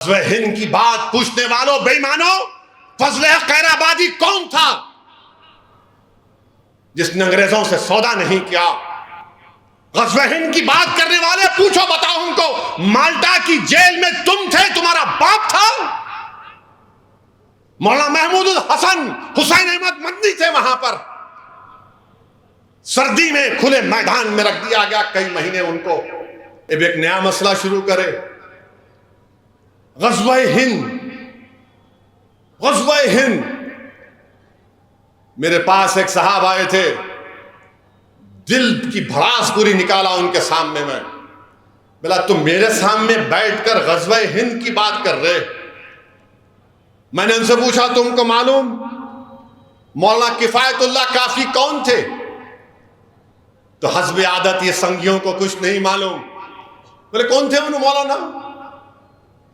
غزوہ ہند کی بات پوچھنے والوں بے ایمانوں، فضل خیر آبادی کون تھا جس نے انگریزوں سے سودا نہیں کیا؟ غزوہ ہند کی بات کرنے والے پوچھو، بتاؤ ان کو، مالٹا کی جیل میں تم تھے، تمہارا باپ تھا؟ مولانا محمود الحسن حسین احمد مدنی تھے وہاں پر، سردی میں کھلے میدان میں رکھ دیا گیا کئی مہینے ان کو، اب ایک نیا مسئلہ شروع کرے۔ غزوہ ہند، میرے پاس ایک صاحب آئے تھے، دل کی بھڑاس پوری نکالا ان کے سامنے میں، بلا تم میرے سامنے بیٹھ کر غزوہ ہند کی بات کر رہے؟ میں نے ان سے پوچھا تم کو معلوم مولانا کفایت اللہ کافی کون تھے؟ تو حسب عادت یہ سنگیوں کو کچھ نہیں معلوم، بولے کون تھے انہوں مولانا؟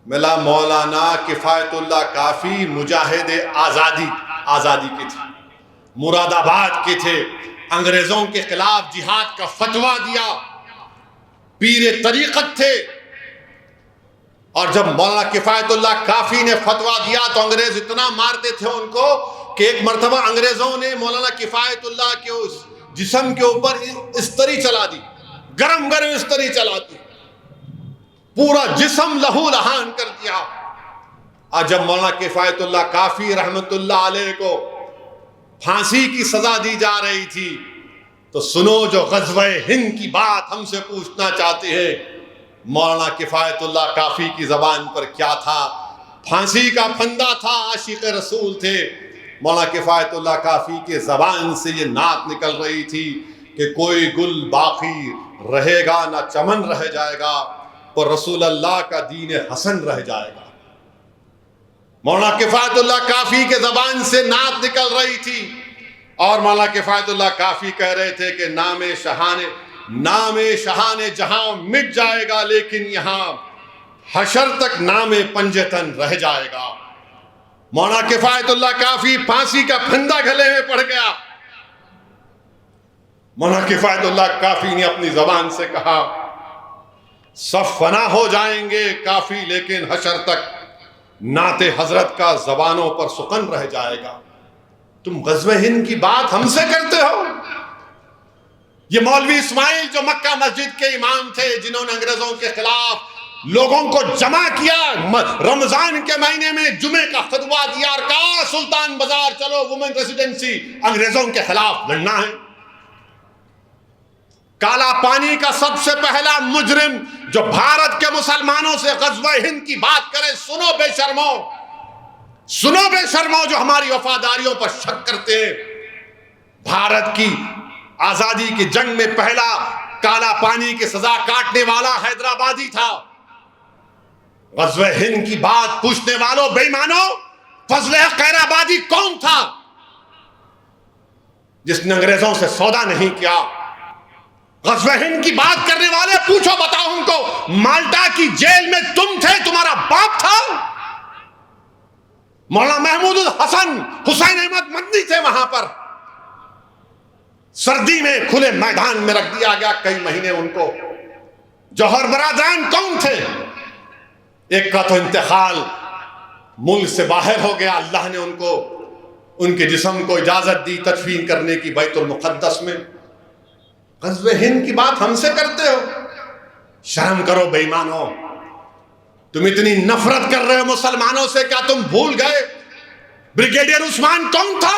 ملا مولانا کفایت اللہ کافی مجاہد آزادی کے تھے، مراد آباد کے تھے، انگریزوں کے خلاف جہاد کا فتویٰ دیا، پیر طریقت تھے۔ اور جب مولانا کفایت اللہ کافی نے فتویٰ دیا تو انگریز اتنا مارتے تھے ان کو کہ ایک مرتبہ انگریزوں نے مولانا کفایت اللہ کے اس جسم کے اوپر استری چلا دی، گرم استری چلا دی، پورا جسم لہو لہان کر دیا۔ اور جب مولانا کفایت اللہ کافی رحمت اللہ علیہ کو پھانسی کی سزا دی جا رہی تھی تو سنو جو غزوہ ہند کی بات ہم سے پوچھنا چاہتے ہیں، مولانا کفایت اللہ کافی کی زبان پر کیا تھا؟ پھانسی کا پھندا تھا، عاشق رسول تھے۔ مولانا کفایت اللہ کافی کے زبان سے یہ نعت نکل رہی تھی کہ کوئی گل باقی رہے گا نہ چمن رہ جائے گا، اور رسول اللہ کا دین حسن رہ جائے گا۔ مولانا کفایت اللہ کافی کے زبان سے نعت نکل رہی تھی، اور مولانا کفایت اللہ کافی کہہ رہے تھے کہ نام شہان جہاں مٹ جائے گا، لیکن یہاں حشر تک نام پنجتن رہ جائے گا۔ مولانا کفایت اللہ کافی پھانسی کا پھندا گلے میں پڑ گیا۔ مولانا کفایت اللہ کافی نے اپنی زبان سے کہا سب فنا ہو جائیں گے کافی، لیکن حشر تک نعت حضرت کا زبانوں پر سخن رہ جائے گا۔ تم غزوہ ہند کی بات ہم سے کرتے ہو؟ یہ مولوی اسماعیل جو مکہ مسجد کے امام تھے، جنہوں نے انگریزوں کے خلاف لوگوں کو جمع کیا، رمضان کے مہینے میں جمعے کا خطبہ دیا اور کہا سلطان بازار چلو وومن ریزیڈنسی، انگریزوں کے خلاف لڑنا ہے۔ کالا پانی کا سب سے پہلا مجرم جو بھارت کے مسلمانوں سے غزوہ ہند کی بات کرے، سنو بے شرمو جو ہماری وفاداریوں پر شک کرتے ہیں، بھارت کی آزادی کی جنگ میں پہلا کالا پانی کی سزا کاٹنے والا حیدرآبادی تھا۔ غزوہ ہند کی بات پوچھنے والوں بے ایمانوں، فضل خیر آبادی کون تھا جس نے انگریزوں سے سودا نہیں کیا؟ غزوہ ہند کی بات کرنے والے پوچھو، بتاؤ ان کو، مالٹا کی جیل میں تم تھے، تمہارا باپ تھا؟ مولانا محمود الحسن حسین احمد مدنی تھے وہاں پر، سردی میں کھلے میدان میں رکھ دیا گیا کئی مہینے ان کو۔ جوہر برادران کون تھے؟ ایک کا تو انتقال ملک سے باہر ہو گیا، اللہ نے ان کو ان کے جسم کو اجازت دی تدفین کرنے کی بیت المقدس میں۔ غزوہ ہند کی بات ہم سے کرتے ہو؟ شرم کرو بے ایمانو، تم اتنی نفرت کر رہے ہو مسلمانوں سے، کیا تم بھول گئے بریگیڈیئر عثمان کون تھا؟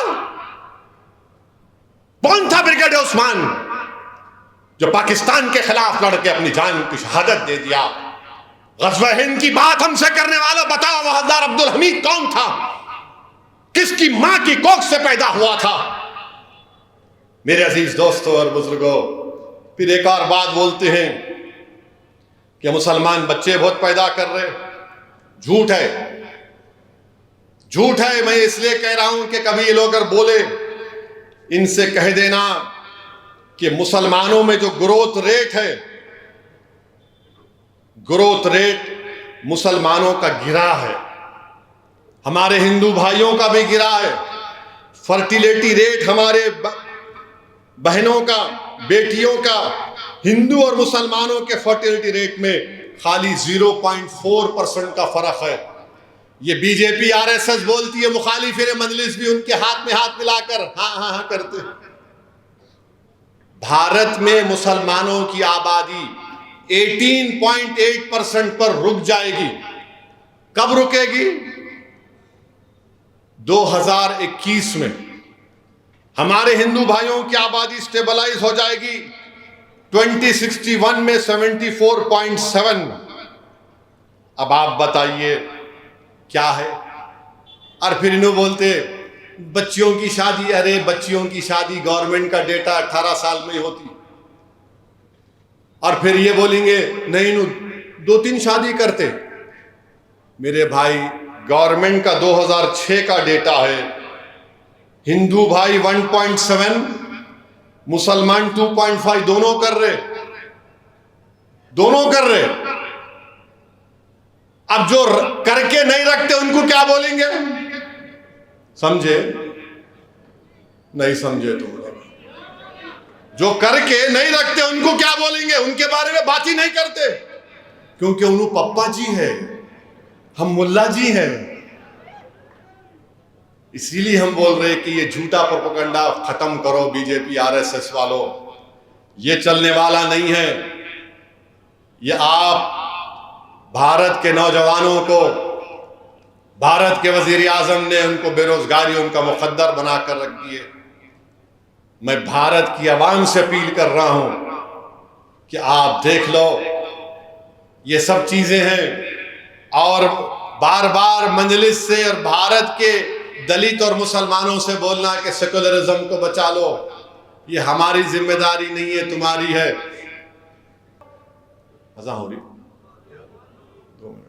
کون تھا بریگیڈیئر عثمان جو پاکستان کے خلاف لڑ کے اپنی جان کی شہادت دے دیا؟ غزوہ ہند کی بات ہم سے کرنے والوں بتاؤ وحدار عبدالحمید کون تھا؟ کس کی ماں کی کوکھ سے پیدا ہوا تھا؟ میرے عزیز دوستوں اور بزرگوں، پھر ایک اور بات بولتے ہیں کہ مسلمان بچے بہت پیدا کر رہے، جھوٹ ہے۔ میں اس لیے کہہ رہا ہوں کہ کبھی یہ لوگ اگر بولے، ان سے کہہ دینا کہ مسلمانوں میں جو گروتھ ریٹ مسلمانوں کا گرا ہے، ہمارے ہندو بھائیوں کا بھی گرا ہے، فرٹیلیٹی ریٹ ہمارے بہنوں کا، بیٹیوں کا، ہندو اور مسلمانوں کے فرٹیلیٹی ریٹ میں خالی 0.4% کا فرق ہے. یہ B J P R S S بولتی ہے, مخالفین مجلس بھی ان کے ہاتھ میں ہاتھ ملا کر ہاں ہاں ہاں کرتے. بھارت میں مسلمانوں کی آبادی 18.8% پر رک جائے گی. کب رکے گی؟ 2021 میں. ہمارے ہندو بھائیوں کی آبادی سٹیبلائز ہو جائے گی 2061 میں 74.7. اب آپ بتائیے کیا ہے؟ اور پھر انہوں بولتے بچیوں کی شادی. ارے بچیوں کی شادی گورنمنٹ کا ڈیٹا 18 سال میں ہی ہوتی. اور پھر یہ بولیں گے نہیں 2-3 شادی کرتے. میرے بھائی گورنمنٹ کا 2006 کا ڈیٹا ہے. ہندو بھائی 1.7, مسلمان 2.5, دونوں کر رہے. اب جو کر کے نہیں رکھتے ان کو کیا بولیں گے؟ سمجھے؟ نہیں سمجھے تم لوگ. جو کر کے نہیں رکھتے ان کو کیا بولیں گے؟ ان کے بارے میں بات ہی نہیں کرتے, کیونکہ انہوں پپا جی ہے, ہم ملا جی ہیں. اسی لیے ہم بول رہے کہ یہ جھوٹا پروپیگنڈا ختم کرو B J P R S S والوں. یہ چلنے والا نہیں ہے. یہ آپ بھارت کے نوجوانوں کو, بھارت کے وزیر اعظم نے ان کو بے روزگاری ان کا مقدر بنا کر رکھ دیے. میں بھارت کی عوام سے اپیل کر رہا ہوں کہ آپ دیکھ لو یہ سب چیزیں ہیں, اور بار بار مجلس سے اور بھارت کے دلت اور مسلمانوں سے بولنا کہ سیکولرزم کو بچا لو, یہ ہماری ذمہ داری نہیں ہے, تمہاری ہے. اذان ہو رہی 2 منٹ.